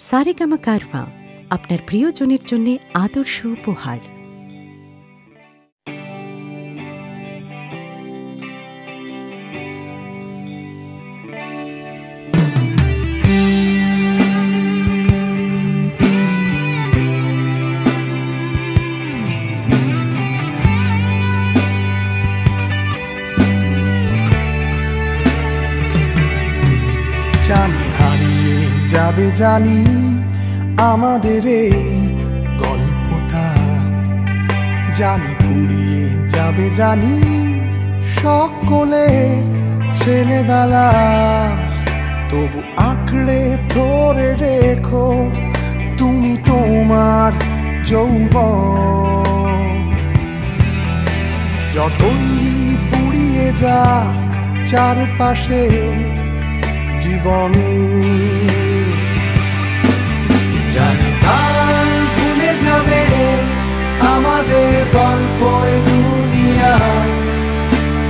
সারেগামা কারওয়া আপনার প্রিয়জনের জন্য আদর্শ উপহার। জানি হারিয়ে যাবে, জানি আমাদের এই গল্পটা, জানি ফুরিয়ে যাবে, জানি সকলে ছেলেবেলা। তবু আঁকড়ে ধরে রেখো তুমি তোমার যৌবন। যতই পুড়িয়ে যাক চারপাশে জীবন, জানি কাল ভুলে যাবে আমাদের গল্প এ দুনিয়া,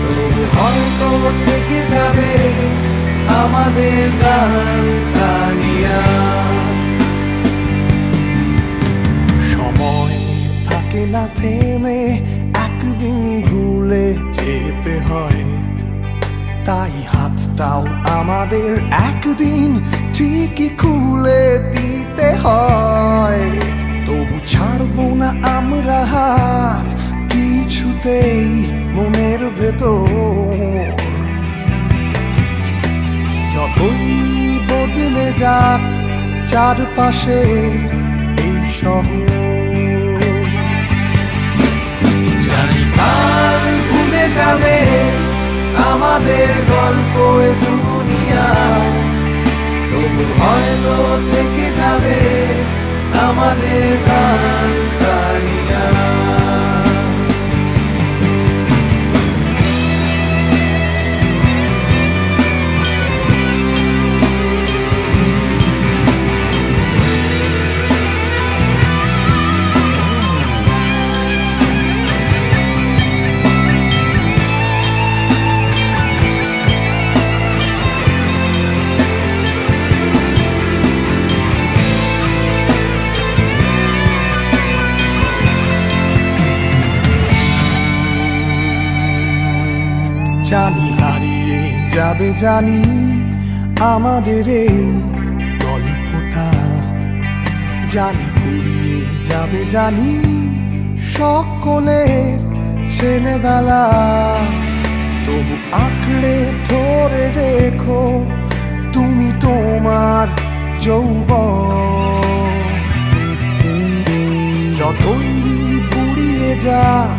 তবু হয়তো থেকে যাবে আমাদের গান তানিয়া। সময় থাকে না থেমে, একদিন ভুলে যেতে হয়, তাই হাতটাও আমাদের একদিন ঠিকই খুলে দিতে হয়। তবু ছাড়বো না আমরা হাত কিছুতেই মনের ভেতর। যতই বদলে যাক চারপাশের এই শহর, জানি কাল ভুলে যাবে আমাদের গল্প এ দুনিয়া, তবু হয়তো থেকে যাবে আমাদের গান তানিয়া। জানি হারিয়ে যাবে, জানি আমাদের এই গল্পটা, জানি ফুরিয়ে যাবে, জানি সকলের ছেলেবেলা। তবু আঁকড়ে ধরে রেখো তুমি তোমার যৌবন। যতই পুড়িয়ে যাক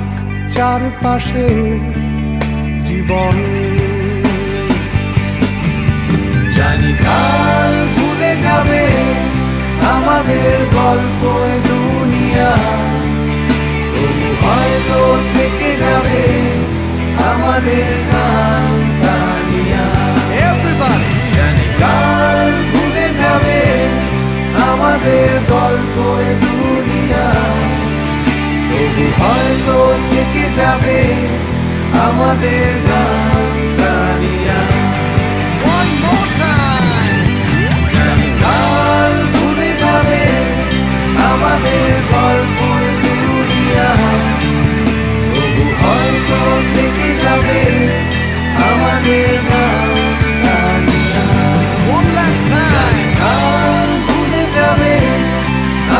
চারপাশে জীবন, জানি কাল ভুলে যাবে আমাদের গল্প এ দুনিয়া, তবু হয়তো থেকে যাবে আমাদের গান তানিয়া। Everybody! জানি কাল ভুলে যাবে আমাদের গল্প এ দুনিয়া, তবু হয়তো থেকে যাবে আমাদের গান তানিয়া। One more time! জানি কাল ভুলে যাবে আমাদের গল্প এ দুনিয়া, তবু হয়তো থেকে যাবে আমাদের গান তানিয়া। One last time! জানি কাল ভুলে যাবে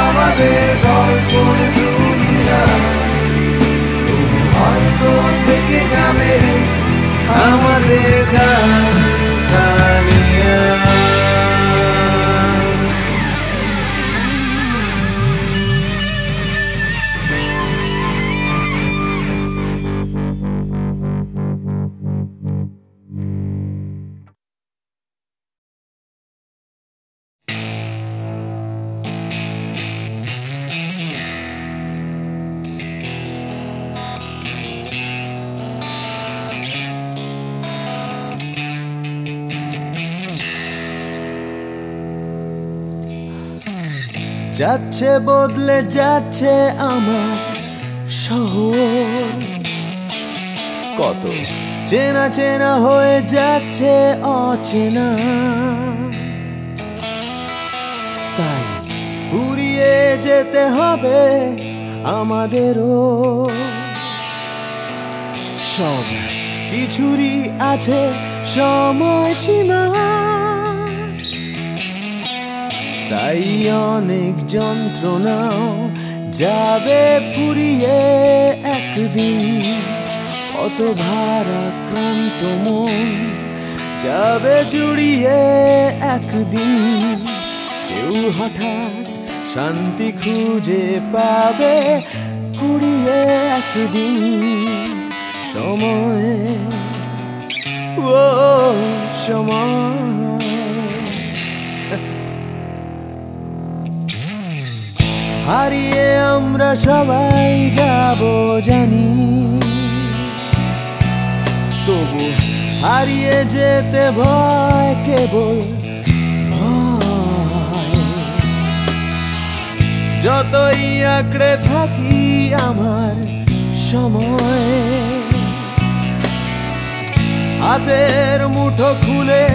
আমাদের গল্প এ দুনিয়া, তবু হয়তো থেকে যাবে আমাদের গান তানিয়া। যাচ্ছে বদলে যাচ্ছে আমার শহর, কত চেনা চেনা হয়ে যাচ্ছে অচেনা। তাই ফুরিয়ে যেতে হবে আমাদেরও। সব কিছুরই আছে সময়সীমা, তাই অনেক যন্ত্রণাও যাবে ফুরিয়ে একদিন। কত ভারাক্রান্ত মন যাবে জুড়িয়ে একদিন। কেউ হঠাৎ শান্তি খুঁজে পাবে কুড়িয়ে একদিন। সময়, ও সময়, হারিয়ে আমরা সবাই যাব জানি, তবু হারিয়ে যেতে ভয়, কেবল ভয়। যতই আঁকড়ে থাকি আমার সময়, হাতের মুঠো খুলে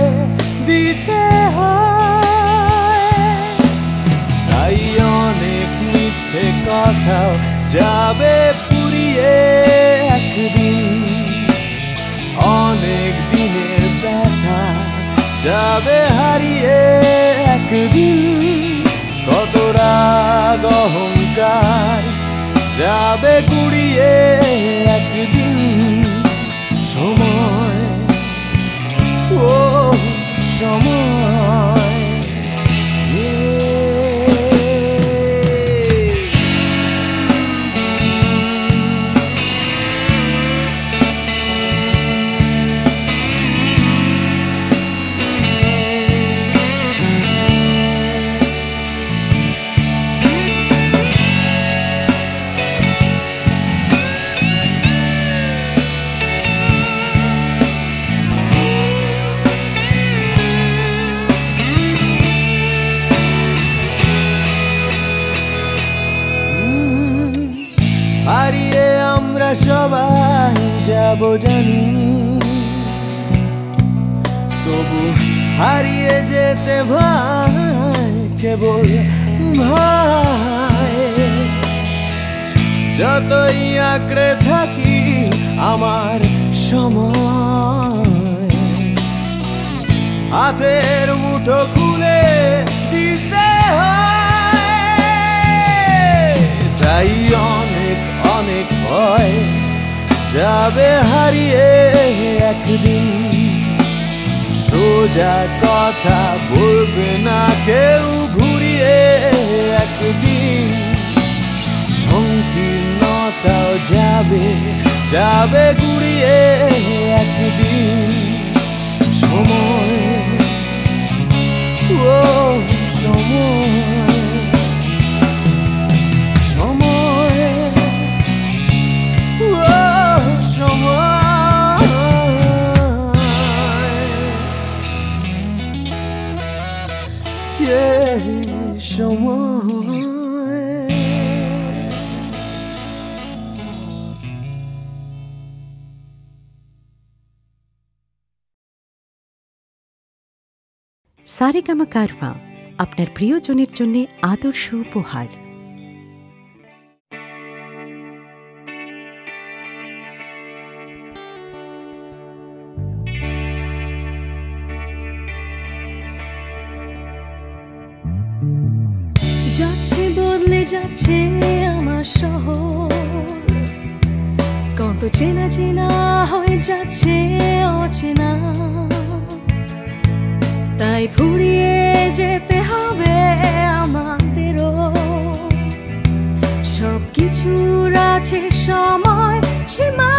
দিতে হয়। তাই অনেক মিথ্যে কথাও যাবে ফুরিয়ে একদিন। অনেক দিনের ব্যথা যাবে হারিয়ে একদিন। কত রাগ অহংকার যাবে গুড়িয়ে একদিন। সময়, ও সময়, হারিয়ে আমরা সবাই যাব জানি, তবু হারিয়ে যেতে ভয়, কেবল ভয়। যতই আঁকড়ে থাকি আমার সময়, হাতের মুঠো খুলে দিতে হয়। তাই অনেক অনেক ভয় যাবে হারিয়ে একদিন। সোজা কথা বলবে না কেউ ঘুরিয়ে একদিন। সংকীর্ণতাও যাবে যাবে গুড়িয়ে একদিন। সময়, ও সময়, সময়, ও সময়, সময়। সারেগামা কারওয়া আপনার প্রিয়জনের জন্য আদর্শ উপহার। যাচ্ছে বদলে যাচ্ছে আমার শহর, কত চেনা চেনা হয়ে যাচ্ছে অচেনা। তাই ফুরিয়ে যেতে হবে আমাদেরও। সব কিছুর আছে সময় সীমা,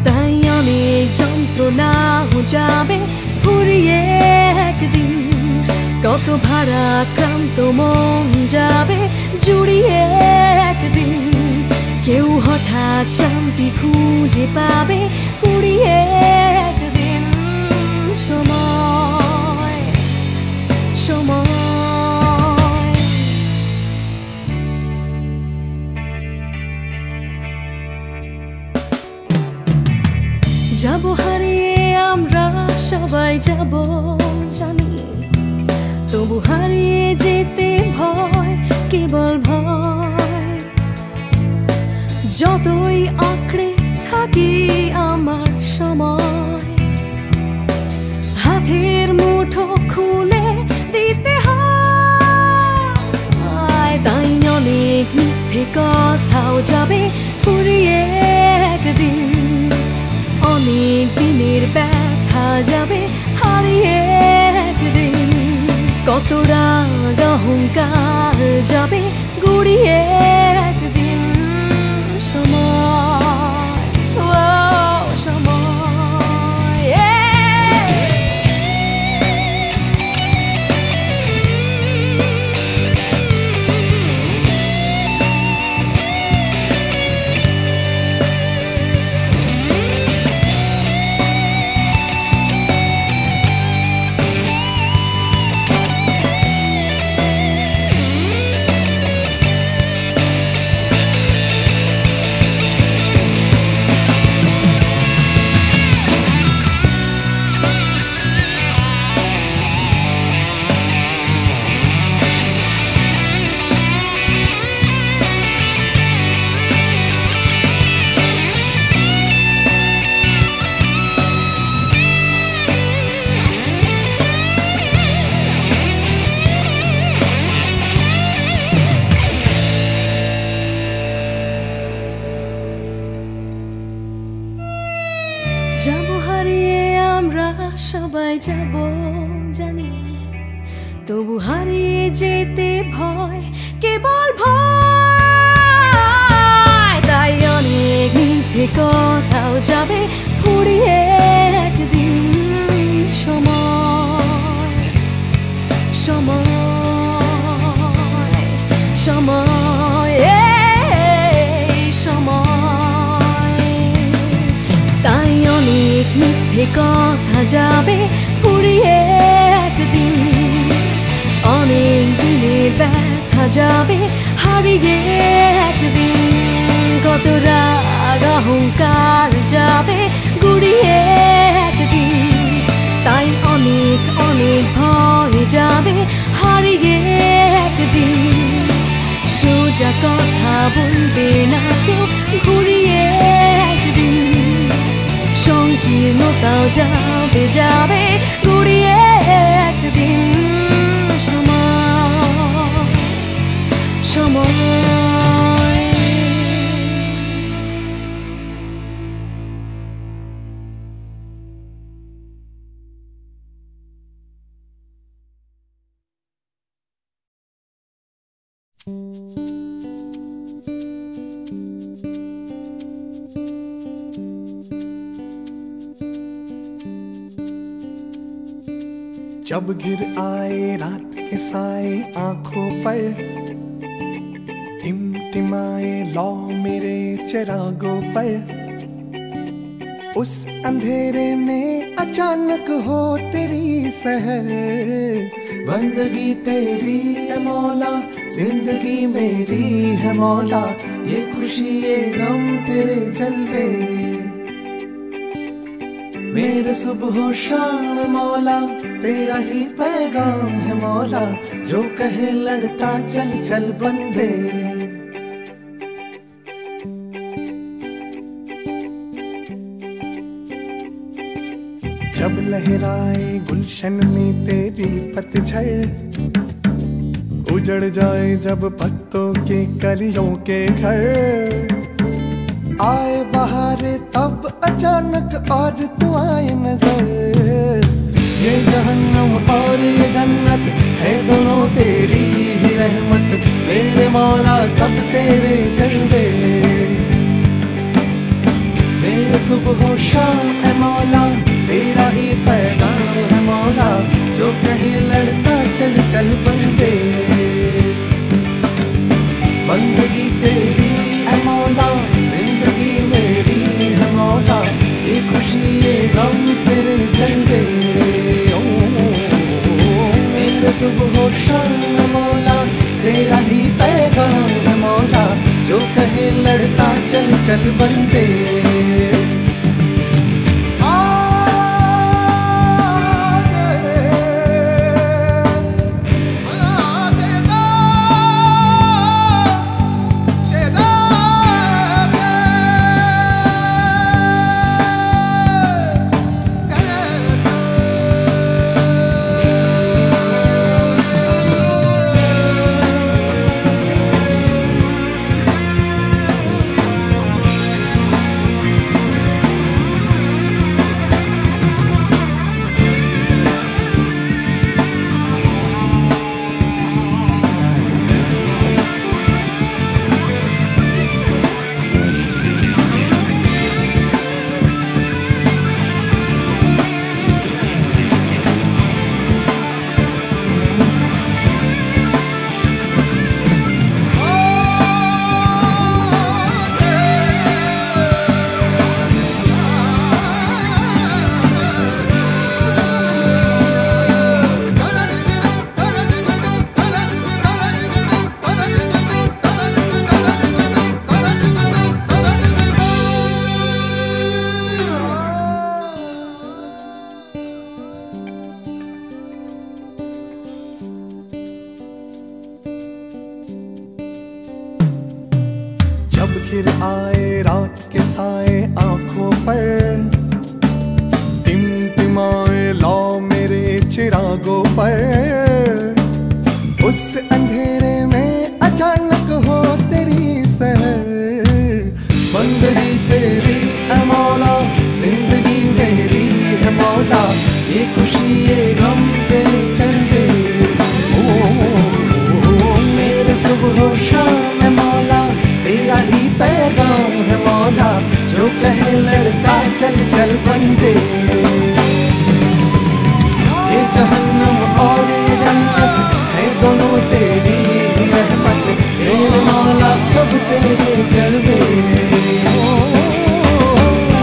তাই অনেক যন্ত্রণাও যাবে ফুরিয়ে একদিন। কত ভারাক্রান্ত মন যাবে জুড়িয়ে একদিন। কেউ হঠাৎ শান্তি খুঁজে পাবে কুড়িয়ে একদিন। সময়, সময়, যাব হারিয়ে আমরা সবাই যাব জানি, তবু হারিয়ে যেতে ভয়, কেবল ভয়। যতই আঁকড়ে থাকি আমার সময়, হাতের মুঠো খুলে দিতে হয়। তাই অনেক মিথ্যে কথাও যাবে ফুরিয়ে একদিন, অনেক দিনের ব্যথা যাবে হারিয়ে একদিন। কত রাগ অহংকার যাবে গুড়িয়ে একদিন। সময়, ও সময়, যাবো হারিয়ে আমরা সবাই যাব জানি, তবু হারিয়ে যেতে ভয়, কেবল ভয়। তাই অনেক মিথ্যে কথাও যাবে ফুরিয়ে একদিন। সময়, সময়, সময়, সময়। তাই অনেক মিথ্যে কথা যাবে ফুরিয়ে একদিন, অনেক দিনের ব্যথা যাবে হারিয়ে একদিন। কত রাগ অহংকার যাবে গুড়িয়ে একদিন। তাই অনেক অনেক ভয় যাবে হারিয়ে একদিন। সোজা কথা বলবে না কেউ ঘুরিয়ে একদিন। সংকীর্ণতাও যাবে যাবে গুড়িয়ে একদিন। সময়, সময়। जब गिर आए रात के साए आंखों पर, टिमटिमाए लौ मेरे चिरागों पर। उस अंधेरे में अचानक हो तेरी सहर, बंदगी तेरी है मौला, जिंदगी मेरी है मौला। ये खुशी ये गम तेरे जलवे, मेरे सुबह शाम मौला तेरा ही पैगाम है मौला। जो कहे लड़ता चल चल बंदे, जब लहराए गुलशन में तेरी पतझड़, उजड़ जाए जब पत्तों के कलियों के घर। आए बहार तब अचानक और तू आए नजर। ये जहन्नम और ये जन्नत है दोनों तेरी ही रहमत। मेरे मौला सब तेरे जलवे, मेरे सुबह शाम है मौला तेरा ही पैगाम है मौला। जो कहे लड़ता चल चल बंदे, बंदगी तेरी है मौला, जिंदगी मेरी है मौला। ये खुशी ये गम तेरे जलवे, मेरे सुबह शाम है मौला तेरा ही पैगाम है मौला। जो कहे लड़ता चल चल बंदे। फिर आए रात के साए आंखों पर, टिमटिमाए लो मेरे चिरागों पर। उस अंधेरे में अचानक हो तेरी सहर, बंदगी तेरी है मौला, जिंदगी मेरी है मौला, ये खुशी ये गम तेरे चलते। मेरे सुबह शाम है मौला, तेरा ही पैगाम है मौला, जो कहे लड़ता चल चल बंदे। ये जहन्नम और ये जन्नत है दोनों तेरी ही रहमत, मेरे मौला सब तेरे जलवे।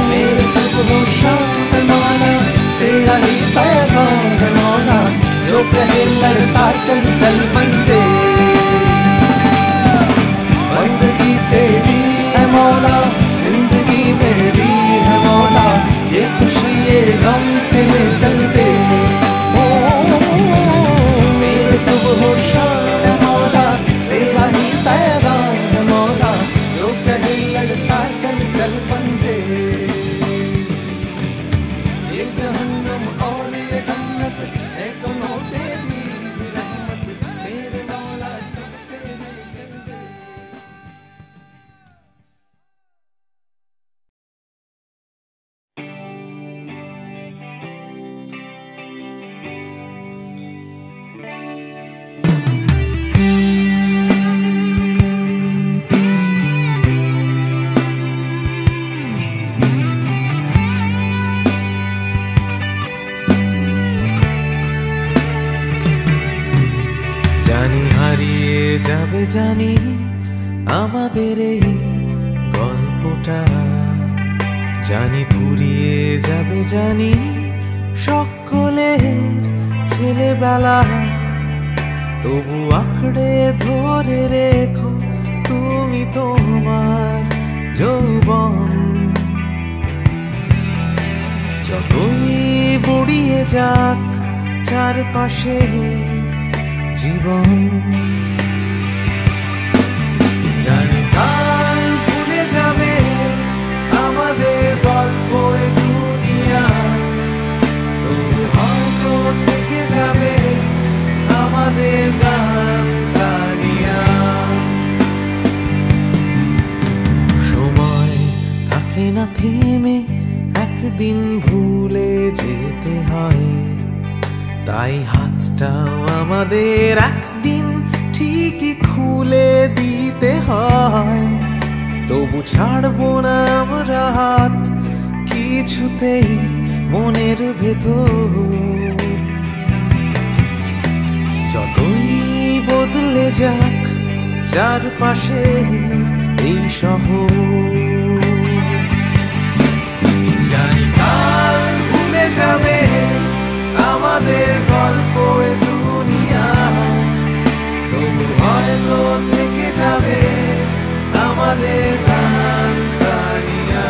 मेरे सुबह शाम है मौला, तेरा ही पैगाम है मौला, जो कहे लड़ता चल चल बंदे। बंदगी तेरी है मौला, जिंदगी मेरी है मौला, ये खुशी ये गम तेरे जलवे। मेरे सुबह शाम है मौला, तेरा ही पैगाम है मौला, जो कहे लड़ता चल चल बंदे। ये जहन्नम और ये जन्नत है दोनों तेरी ही रहमत, मेरे मौला सब तेरे जलवे। জানি হারিয়ে যাবে জানি আমাদের এই গল্পটা, জানি ফুরিয়ে যাবে জানি সকলের ছেলেবেলা, তবু আঁকড়ে ধরে রেখো তুমি তোমার যৌবন। যতই বুড়িয়ে যাক চারপাশে জীবন, জানি কাল ভুলে যাবে আমাদের গল্প এ দুনিয়া, তবু হয়তো থেকে যাবে আমাদের গান গানিয়া। সময় থাকে না থেমে, একদিন ভুলে যেতে হয়, তাই হাতটাও আমাদের একদিন ঠিকই খুলে দিতে হয়। তবু ছাড়বো না আমরা হাত কিছুতেই মনের ভেতর, যতই বদলে যাক চারপাশের এই শহর। জানি কাল ভুলে যাবে আমাদের গল্প এ দুনিয়া, তবু হয়তো থেকে যাবে আমাদের গান গানিয়া।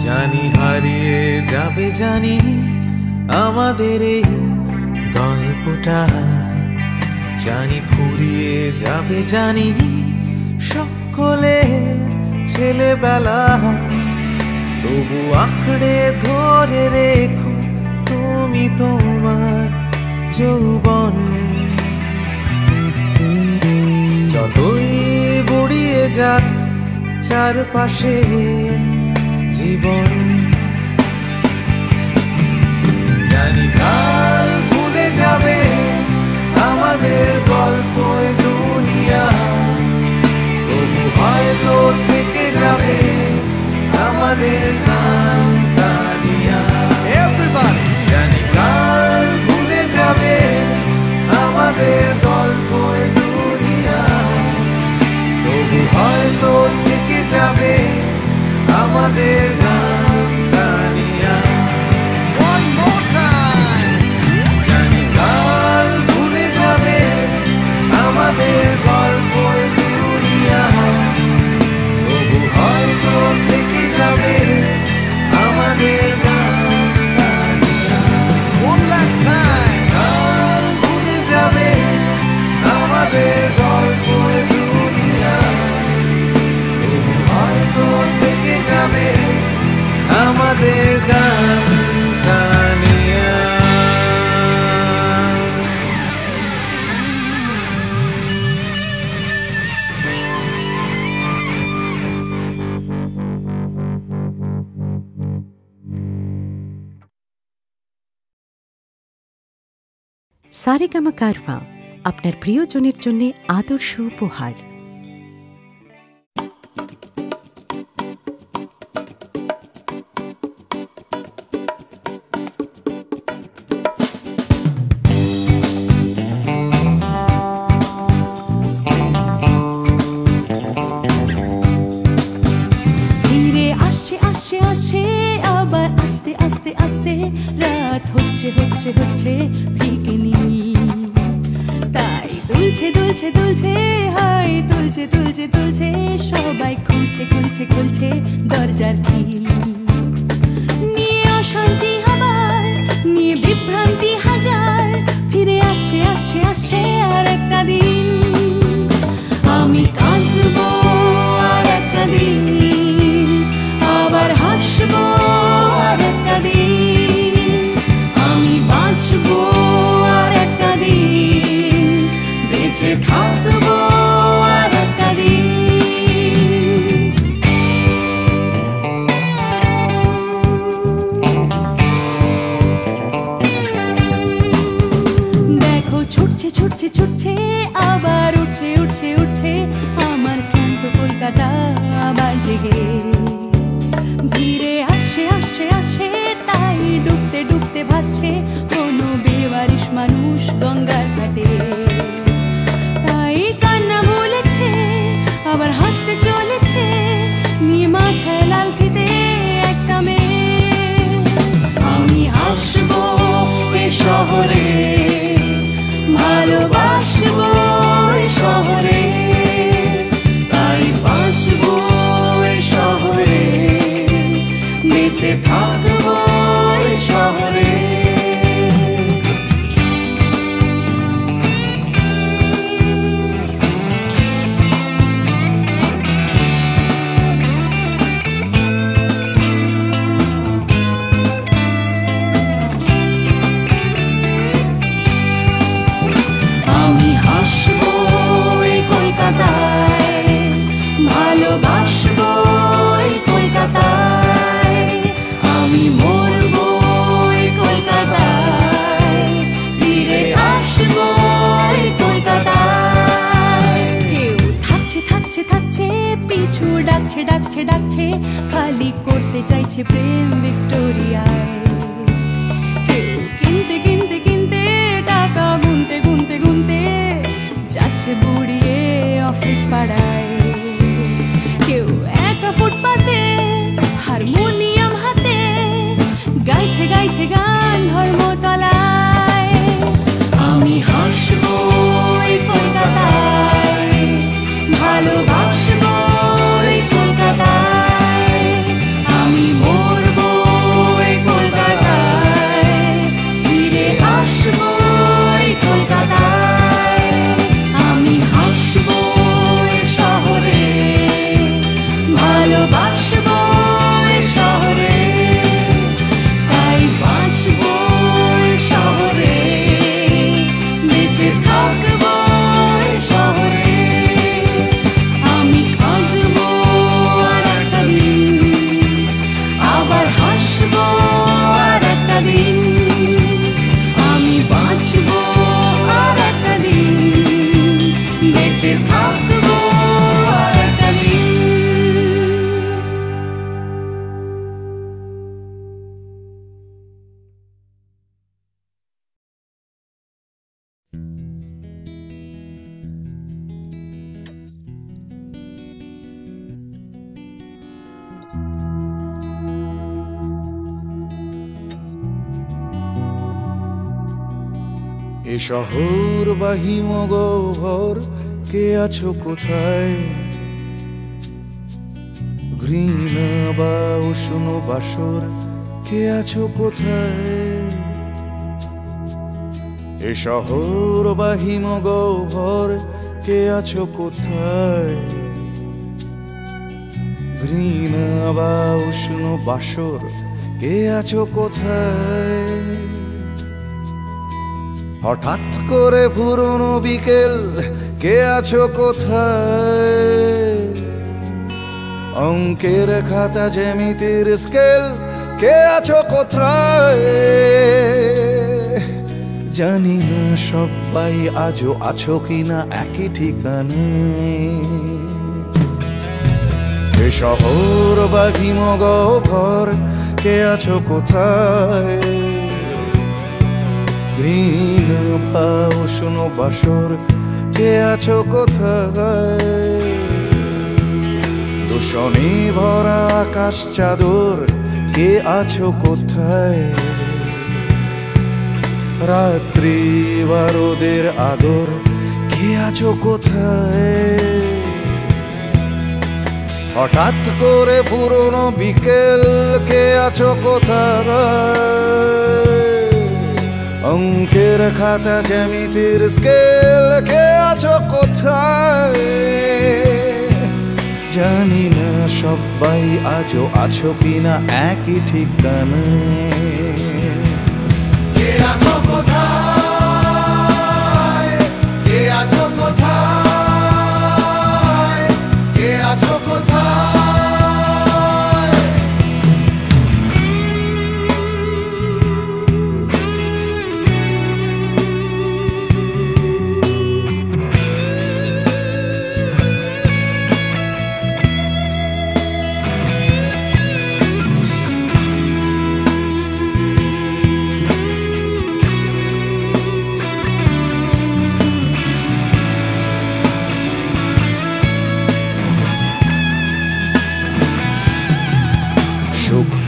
জানি হারিয়ে যাবে জানি আমাদের এই গল্পটা, জানি ফুরিয়ে যাবে জানি সকলের ছেলেবেলা, তবু আঁকড়ে ধরে রেখো তুমি তোমার যৌবন। যতই বুড়িয়ে যাক চারপাশে জীবন, জানি কাল ভুলে যাবে আমাদের গল্প এ দুনিয়া, তবু হয়তো থেকে যাবে আমাদের গান গানিয়া। Everybody! জানি কাল ভুলে যাবে আমাদের গল্প এ দুনিয়া, সারেগামা কারওয়া, আপনার প্রিয়জনের জন্য আদর্শ উপহার। আবার আস্তে আস্তে আস্তে রাত হচ্ছে হচ্ছে হচ্ছে ফিকে নীল, তাই দুলছে দুলছে দুলছে হাই তুলছে তুলছে তুলছে সবাই খুলছে খুলছে খুলছে দরজার খিল। নিয়ে অশান্তি আবার নিয়ে বিভ্রান্তি হাজার, ফিরে আসছে আসছে আসছে আর একটা দিন। আমি কাঁদবো আর একটা দিন, আবার হাসবো আর একটা দিন। আমি বাঁচবো আর একটা দিন, বেঁচে থাকবো আর একটা দিন। দেখো ছুটছে ছুটছে ছুটছে আবার উঠছে উঠছে উঠছে আমার ক্লান্ত কলকাতা আবার জেগে। ভিড়ে আসছে আসছে আসছে তাই ডুবতে ডুবতে ভাসছে কোনো বেওয়ারিশ মানুষ গঙ্গার ঘাটে। তাই কান্না ভুলেছে আবার হাসতে চলেছে, নিয়ে মাথায় লাল ফিতে একটা মেয়ে। আমি আসবো এ শহরে, ভালোবাসবো এ শহরে, তাই বাঁচবো এ শহরে, বেঁচে থাকবো এ শহরে। আমি হাসবো এই কলকাতায়, ভালোবাসবো এই কলকাতায়, আমি মরবো এই কলকাতায়, ফিরে আসবো এই কলকাতায়। কেউ থাকছে থাকছে থাকছে পিছু ডাকছে ডাকছে ডাকছে, খালি করতে চাইছে প্রেম ভিক্টোরিয়ায়। কেউ কিনতে কিনতে কিনতে টাকা গুনতে গুনতে গুনতে যাচ্ছে বুড়িয়ে অফিস পাড়ায়। কেউ একা ফুটপাতে হারমোনিয়াম হাতে গাইছে গাইছে গান ধর্মতলায়। আমি হাসবো এই কলকাতায়, ভালোবাসবো এই কলকাতায়, আমি মরবো এই কলকাতায়, ফিরে আসবো এই কলকাতায়। আমি হাসবো এই শহরে, ভালোবাসবো এই শহরে, তাই বাঁচবো এই শহরে, বেঁচে থাকবো এই শহরে। আমি কাঁদবো আর একটা দিন, আবার হাসবো আর একটা দিন, আমি বাঁচবো আর একটা দিন, বেঁচে থাকবো আর একটা দিন। এ শহর বা হিমগহ্বর, কে আছো কোথায়? ঘৃণা বা উষ্ণ বাসর, কে আছো কোথায়? এ শহর বা হিমগহ্বর, কে আছো কোথায়? ঘৃণা বা উষ্ণ বাসর, কে আছো কোথায়? হঠাৎ করে পুরনো বিকেল, কে আছো কোথায়? অঙ্কের খাতা জ্যামিতির স্কেল, কে আছো কোথায়? জানি না সবাই আজও আছো কিনা একই ঠিকানায়। এ শহর বা হিমগহ্বর, কে আছো কোথায়? ঘৃণা বা উষ্ণ বাসর, কে আছো কোথায়? দূষণে ভরা আকাশ চাদর, কে আছো কোথায়? রাত্রি বা রোদের আদর, কে আছো কোথায়? হঠাৎ করে পুরনো বিকেল, কে আছো কোথায়? অঙ্কের খাতা জ্যামিতির স্কেল, কে আছো কোথায়? জানি না সবাই আজও আছো কিনা একই ঠিকানায়। কে আছো কোথায়? কে আছো কোথায়? কে আছো কোথায়?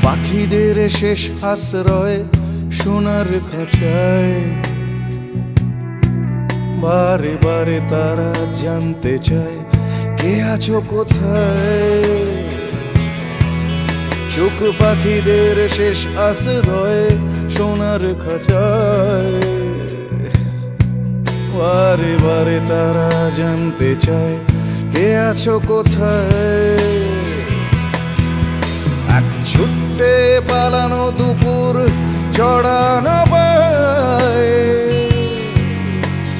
পাখিদের শেষ আশ্রয় সোনার খাঁচায়, বারে বারে তারা জানতে চায় কে আছো কোথায়। সুখ পাখিদের শেষ আশ্রয় সোনার খাঁচায়, বারে বারে তারা জানতে চায় কে আছো কোথায়। এক ছুটে পালানো দুপুর চড়ানো পায়,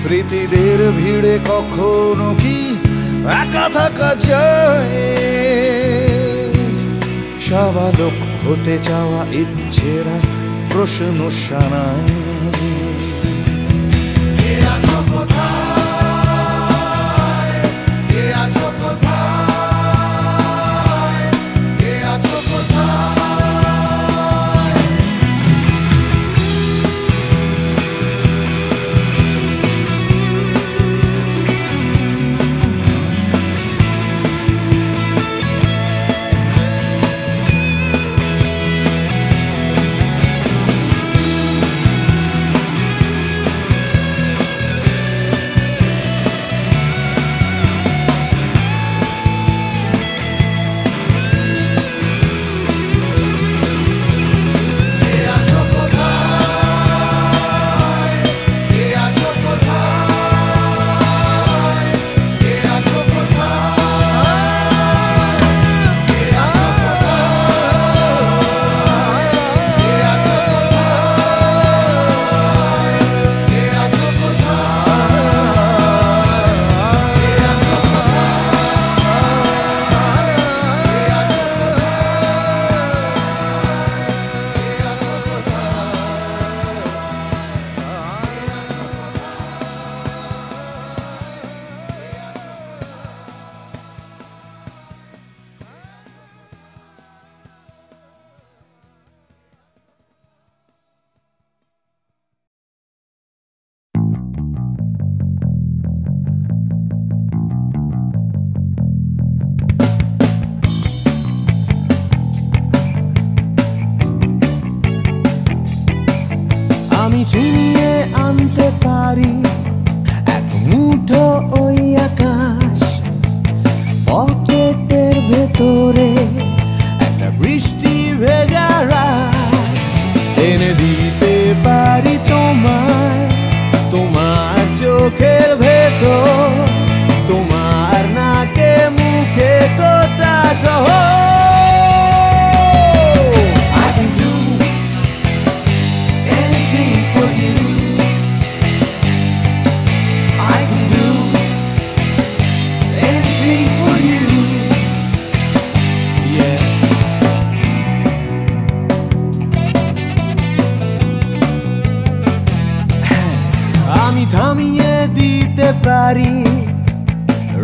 স্মৃতিদের ভিড়ে কখনো কি একা থাকা যায়। স্বাভাবিক হতে চাওয়া ইচ্ছেরা প্রশ্ন শানায়। কে আছো কোথায়? কে আছো কোথায়? কে আছো কোথায়? আমি ছিনিয়ে আনতে পারি এক মুঠো ওই আকাশ, পকেটের ভেতরে একটা বৃষ্টি ভেজা রাত, এনে দিতে পারি তোমায় তোমার চোখের ভেতর, তোমার নাকে মুখে গোটা শহর। থামিয়ে দিতে পারি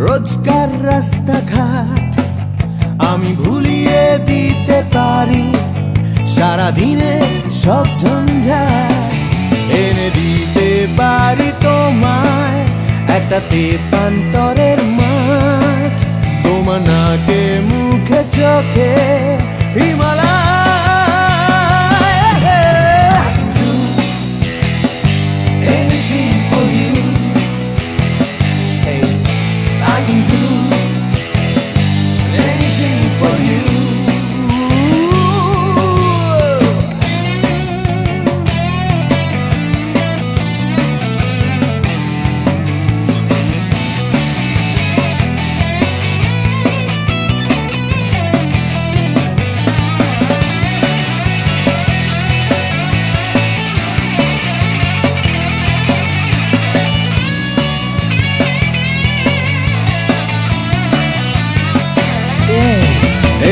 রোজকার রাস্তাঘাট, আমি ভুলিয়ে দিতে পারি সারাদিনে সব ঝঞ্ঝাট, এনে দিতে পারি তোমায় একটা তেপান্তরের মাঠ, তোমার নাকে মুখে চোখে হিমালয়।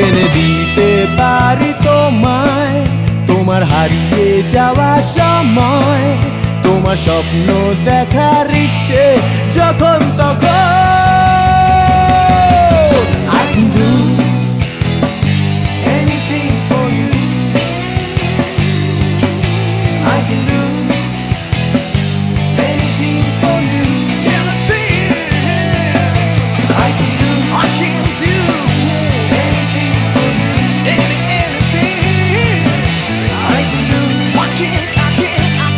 এনে দিতে পারি তোমায় তোমার হারিয়ে যাওয়া সময়, তোমার স্বপ্ন দেখার ইচ্ছে যখন তখন। I can do anything for you, I can do anything for you, anything I can do, I can do anything for you, anything I can do, I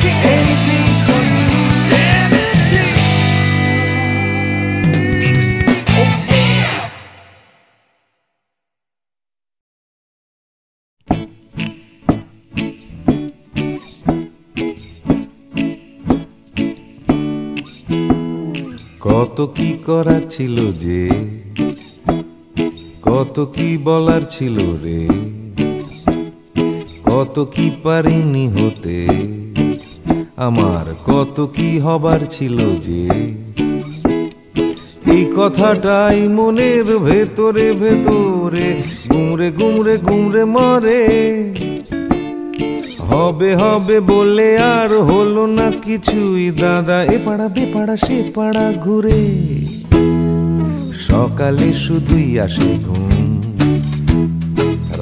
can anything for you, anything. Oh yeah. কত কি করার ছিল যে, কত কি বলার ছিল রে, কত কি পারিনি হতে, আমার কত কি হবার ছিল যে, এই কথাটাই মনের ভেতরে ভেতরে গুমরে গুমরে গুমরে মরে। হবে হবে বলে আর হলো না কিছুই দাদা, এ পাড়া বেপাড়া সে পাড়া ঘুরে, সকালে শুধুই আসে ঘুম,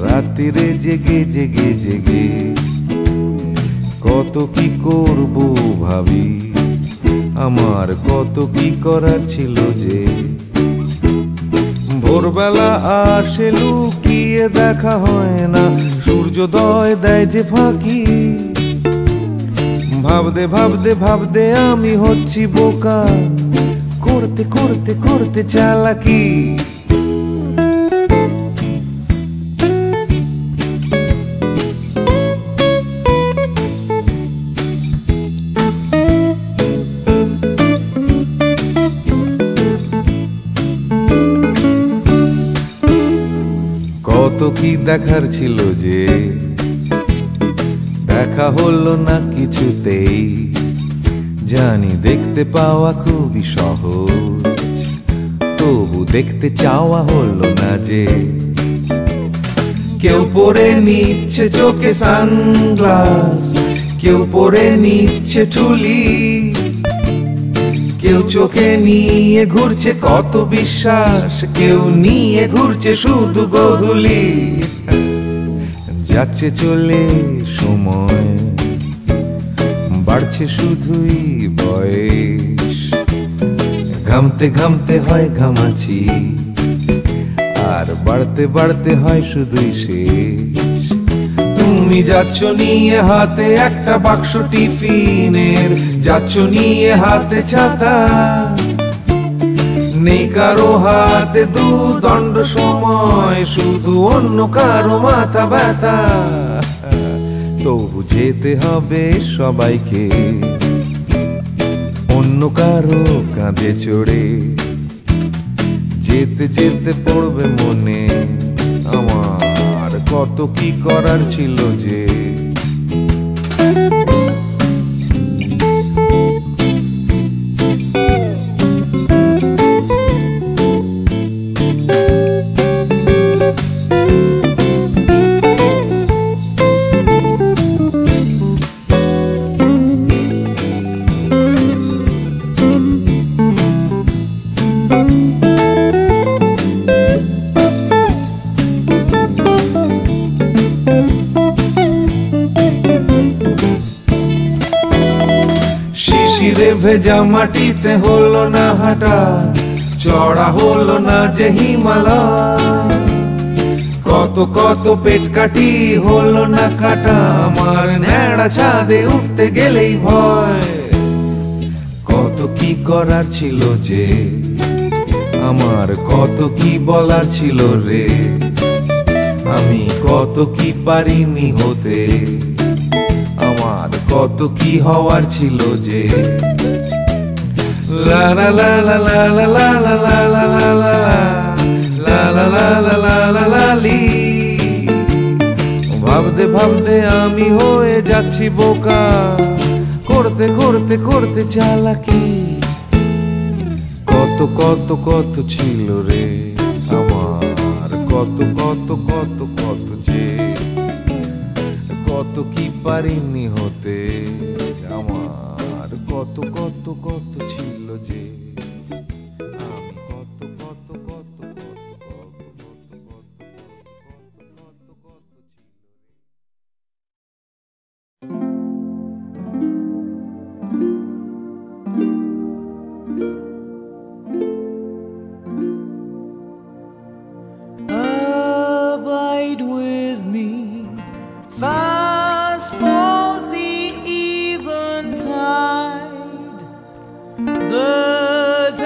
রাত্রিরে জেগে জেগে জেগে কত কি করব ভাবি, আমার কত কি করার ছিল যে, ভোরবেলা আসে লুকিয়ে দেখা হয় না, সূর্যোদয় দেয় যে ফাঁকি, ভাবতে ভাবতে ভাবতে আমি হচ্ছি বোকা, করতে করতে করতে চালাকি। কত কি দেখার ছিল যে, দেখা হলো না কিছুতেই, জানি দেখতে পাওয়া খুবই সহজ, তবু দেখতে চাওয়া হলো না যে, কেউ পরে নিচ্ছে চোখে সানগ্লাস, কেউ পরে নিচ্ছে ঠুলি, কেউ চোখে নিয়ে ঘুরছে কত বিশ্বাস, কেউ নিয়ে ঘুরছে শুধু গোধূলি। যাচ্ছে চলে সময়, বাড়ছে শুধুই বয়স, ঘামতে ঘামতে হয় ঘামাচি, আর বাড়তে বাড়তে হয় শুধুই শেষ। তুমি যাচ্ছ নিয়ে হাতে একটা বাক্স টিফিনের, যাচ্ছ নিয়ে হাতে ছাতা, নেই কারো হাতে দুদণ্ড সময়, শুধু অন্য কারো মাথা ব্যথা, তবু যেতে হবে সবাইকে অন্য কারো কাঁধে চড়ে, যেতে যেতে পড়বে মনে আমার কত কি করার ছিল যে। শিশিরে ভেজা মাটিতে হলো না হাঁটা, চড়া হলো না যে হিমালয়। কত কত পেট কাটি হলো না কাটা, আমার ন্যাড়া ছাদে উঠতে গেলেই ভয়। কত কি করার ছিল যে, আমার কত কি বলার ছিল রে, আমি কত কি পারিনি হতে, আমার কত কি হওয়ার ছিল যে। লা লা লা লা লা লা লা লা লা লা লা লা লা লা লা লা লা লা লা লি। ভাবতে ভাবতে আমি হয়ে যাচ্ছি বোকা, করতে করতে করতে চালাকি। কত কত কত ছিল রে আমার, কত কত কত কত যে, কত কি পারিনি হতে, আমার কত কত কত ছিল যে। আমি কত কত কত কত কত কত কত কত কত Abide with me, fast falls the eventide, the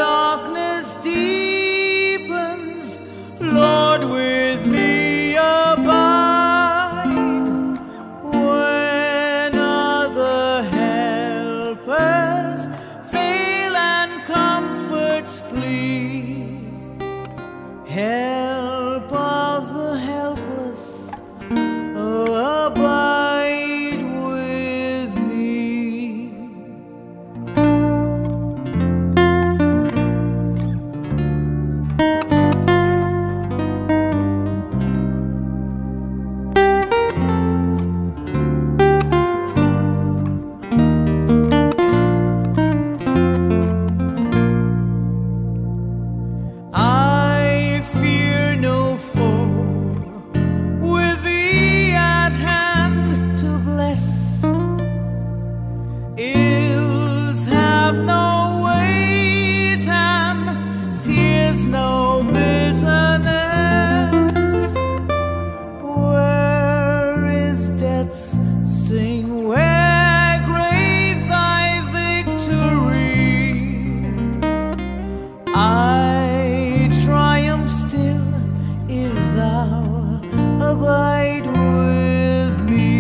darkness deepens, Lord with me abide. When other helpers fail and comforts flee, help of the helpless, oh, abide with me. I fear no foe, with thee at hand to bless. Ills have no weight and tears no bitterness. Where is death's sting? Where grave thy victory? I triumph still if thou abide with me.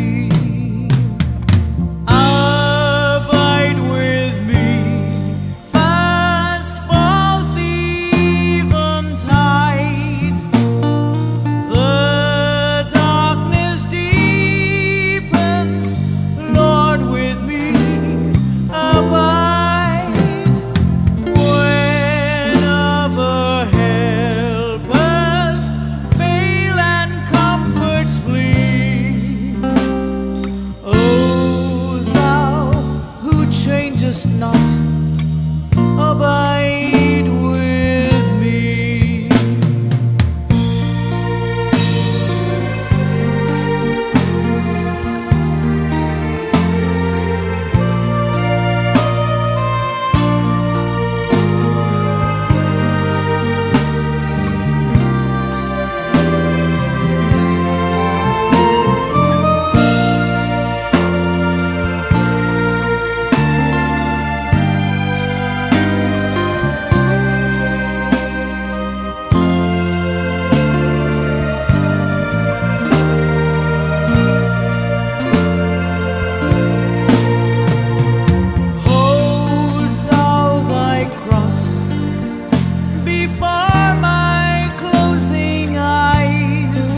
Abide with me, fast falls the eventide, the darkness deepens, Lord with me abide. When other helpers fail and comforts flee, oh, thou who changest not, abide with me. Hold thou thy cross before my closing eyes,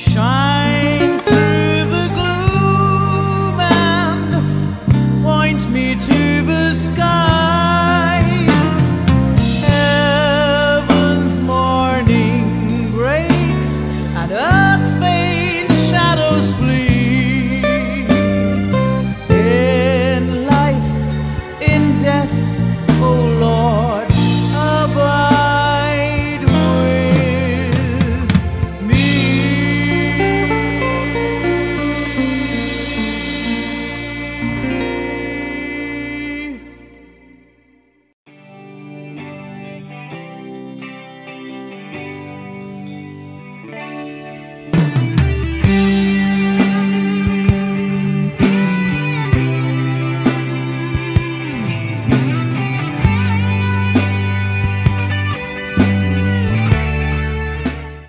shine through the gloom and point me to the sky.